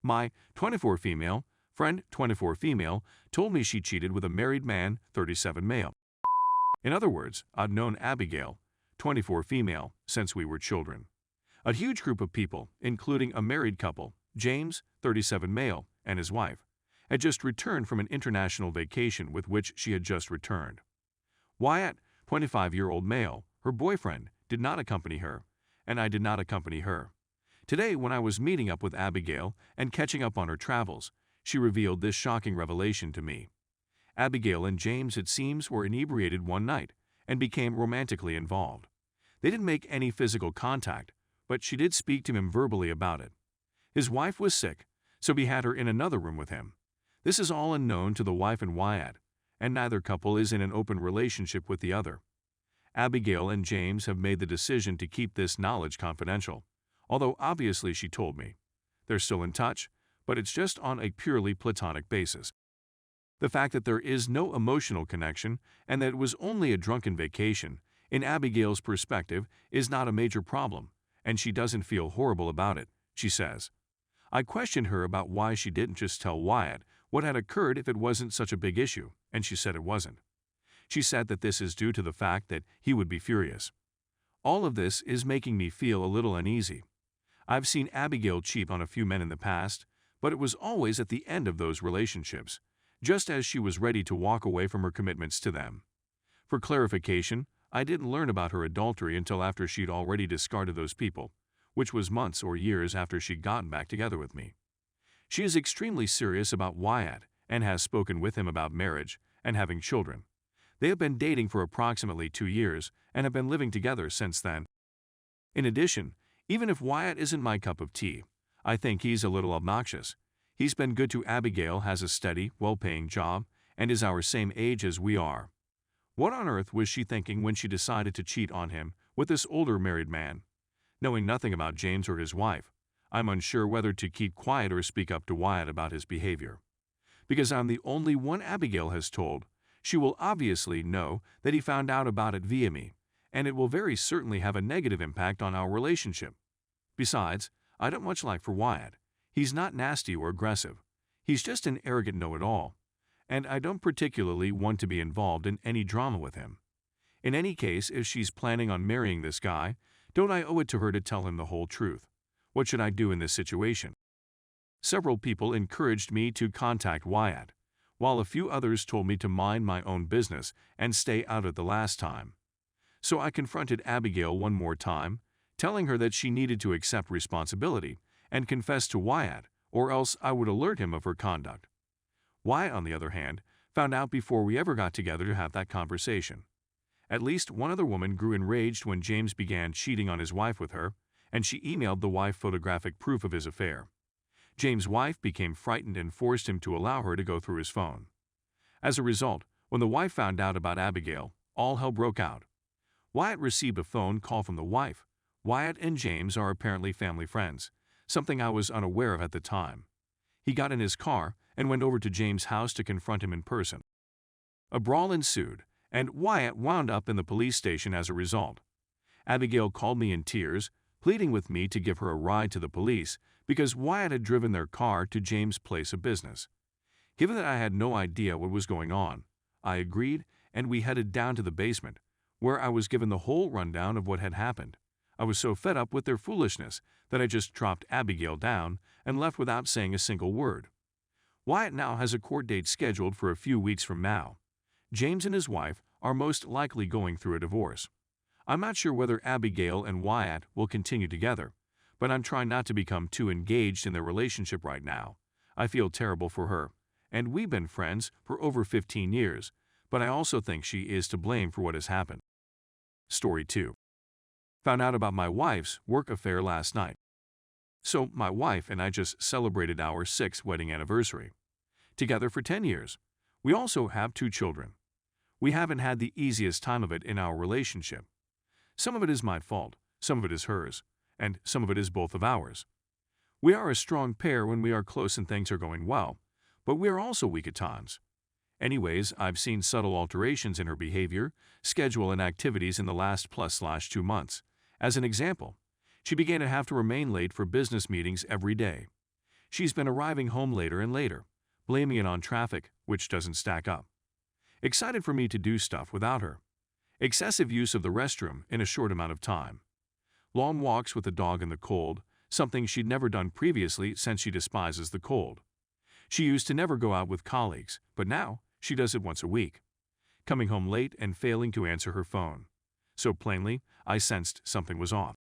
My 24 female friend 24 female told me she cheated with a married man 37 male. In other words, I'd known Abigail 24 female since we were children. A huge group of people, including a married couple, James 37 male and his wife, had just returned from an international vacation with which she had just returned. Wyatt 25-year-old male, her boyfriend, did not accompany her, and I did not accompany her. Today, when I was meeting up with Abigail and catching up on her travels, she revealed this shocking revelation to me. Abigail and James, it seems, were inebriated one night and became romantically involved. They didn't make any physical contact, but she did speak to him verbally about it. His wife was sick, so he had her in another room with him. This is all unknown to the wife and Wyatt, and neither couple is in an open relationship with the other. Abigail and James have made the decision to keep this knowledge confidential, although obviously she told me. They're still in touch, but it's just on a purely platonic basis. The fact that there is no emotional connection and that it was only a drunken vacation, in Abigail's perspective, is not a major problem, and she doesn't feel horrible about it, she says. I questioned her about why she didn't just tell Wyatt what had occurred if it wasn't such a big issue, and she said it wasn't. She said that this is due to the fact that he would be furious. All of this is making me feel a little uneasy. I've seen Abigail cheat on a few men in the past, but it was always at the end of those relationships, just as she was ready to walk away from her commitments to them. For clarification, I didn't learn about her adultery until after she'd already discarded those people, which was months or years after she'd gotten back together with me. She is extremely serious about Wyatt and has spoken with him about marriage and having children. They have been dating for approximately 2 years and have been living together since then. In addition, even if Wyatt isn't my cup of tea, I think he's a little obnoxious. He's been good to Abigail, has a steady, well-paying job, and is our same age as we are. What on earth was she thinking when she decided to cheat on him with this older married man? Knowing nothing about James or his wife, I'm unsure whether to keep quiet or speak up to Wyatt about his behavior. Because I'm the only one Abigail has told, she will obviously know that he found out about it via me, and it will very certainly have a negative impact on our relationship. Besides, I don't much like for Wyatt. He's not nasty or aggressive. He's just an arrogant know-it-all, and I don't particularly want to be involved in any drama with him. In any case, if she's planning on marrying this guy, don't I owe it to her to tell him the whole truth? What should I do in this situation? Several people encouraged me to contact Wyatt, while a few others told me to mind my own business and stay out of the last time. So I confronted Abigail one more time, telling her that she needed to accept responsibility and confess to Wyatt, or else I would alert him of her conduct. Wyatt, on the other hand, found out before we ever got together to have that conversation. At least one other woman grew enraged when James began cheating on his wife with her, and she emailed the wife photographic proof of his affair. James' wife became frightened and forced him to allow her to go through his phone. As a result, when the wife found out about Abigail, all hell broke out. Wyatt received a phone call from the wife. Wyatt and James are apparently family friends, something I was unaware of at the time. He got in his car and went over to James' house to confront him in person. A brawl ensued, and Wyatt wound up in the police station as a result. Abigail called me in tears, pleading with me to give her a ride to the police because Wyatt had driven their car to James' place of business. Given that I had no idea what was going on, I agreed, and we headed down to the basement, where I was given the whole rundown of what had happened. I was so fed up with their foolishness that I just dropped Abigail down and left without saying a single word. Wyatt now has a court date scheduled for a few weeks from now. James and his wife are most likely going through a divorce. I'm not sure whether Abigail and Wyatt will continue together, but I'm trying not to become too engaged in their relationship right now. I feel terrible for her, and we've been friends for over 15 years, but I also think she is to blame for what has happened. Story 2. Found out about my wife's work affair last night. So my wife and I just celebrated our 6th wedding anniversary. Together for 10 years. We also have 2 children. We haven't had the easiest time of it in our relationship. Some of it is my fault, some of it is hers, and some of it is both of ours. We are a strong pair when we are close and things are going well, but we are also weak at times. Anyways, I've seen subtle alterations in her behavior, schedule, and activities in the last +2 months. As an example, she began to have to remain late for business meetings every day. She's been arriving home later and later, blaming it on traffic, which doesn't stack up. Excited for me to do stuff without her. Excessive use of the restroom in a short amount of time. Long walks with the dog in the cold, something she'd never done previously since she despises the cold. She used to never go out with colleagues, but now she does it once a week. Coming home late and failing to answer her phone. So plainly, I sensed something was off.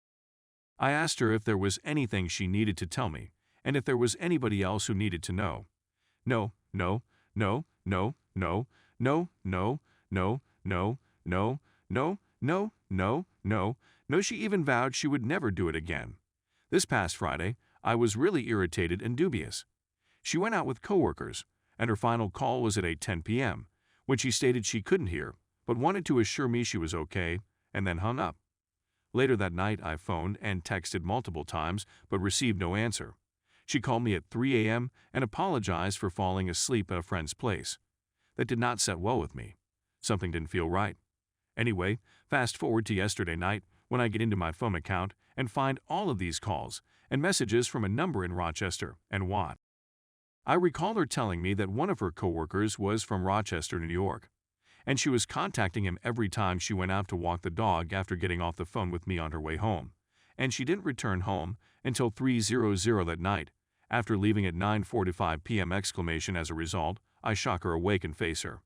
I asked her if there was anything she needed to tell me, and if there was anybody else who needed to know. No, no, no, no, no, no, no, no, no, no, no, no, no, no, no. She even vowed she would never do it again. This past Friday, I was really irritated and dubious. She went out with coworkers, and her final call was at 8:10 p.m., when she stated she couldn't hear, but wanted to assure me she was okay, and then hung up. Later that night, I phoned and texted multiple times, but received no answer. She called me at 3 a.m. and apologized for falling asleep at a friend's place. That did not set well with me. Something didn't feel right. Anyway, fast forward to yesterday night when I get into my phone account and find all of these calls and messages from a number in Rochester and Watt. I recall her telling me that one of her coworkers was from Rochester, New York, and she was contacting him every time she went out to walk the dog after getting off the phone with me on her way home, and she didn't return home until 3:00 that night, after leaving at 9:45 p.m. As a result, I shock her awake and face her.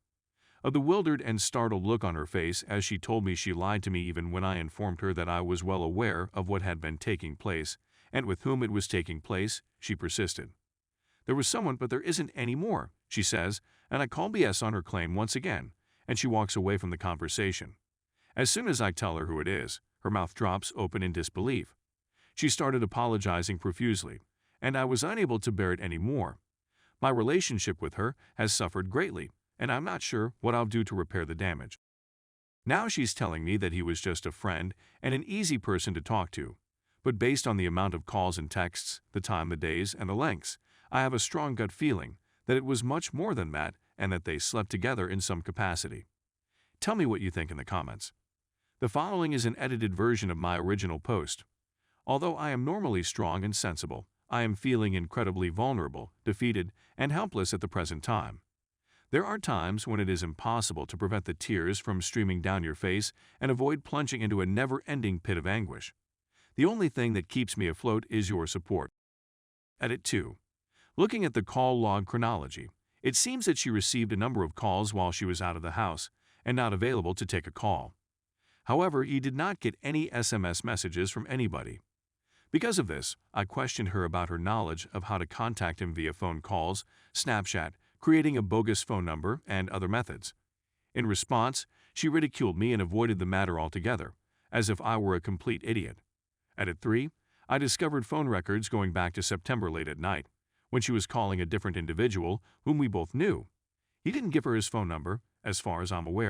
A bewildered and startled look on her face as she told me she lied to me even when I informed her that I was well aware of what had been taking place, and with whom it was taking place, she persisted. There was someone, but there isn't any more, she says, and I call BS on her claim once again, and she walks away from the conversation. As soon as I tell her who it is, her mouth drops open in disbelief. She started apologizing profusely, and I was unable to bear it anymore. My relationship with her has suffered greatly, and I'm not sure what I'll do to repair the damage. Now she's telling me that he was just a friend and an easy person to talk to, but based on the amount of calls and texts, the time, the days, and the lengths, I have a strong gut feeling that it was much more than that and that they slept together in some capacity. Tell me what you think in the comments. The following is an edited version of my original post. Although I am normally strong and sensible, I am feeling incredibly vulnerable, defeated, and helpless at the present time. There are times when it is impossible to prevent the tears from streaming down your face and avoid plunging into a never-ending pit of anguish. The only thing that keeps me afloat is your support. Edit 2. Looking at the call log chronology, it seems that she received a number of calls while she was out of the house and not available to take a call. However, he did not get any SMS messages from anybody. Because of this, I questioned her about her knowledge of how to contact him via phone calls, Snapchat, creating a bogus phone number, and other methods. In response, she ridiculed me and avoided the matter altogether, as if I were a complete idiot. Edit 3. I discovered phone records going back to September late at night, when she was calling a different individual whom we both knew. He didn't give her his phone number, as far as I'm aware.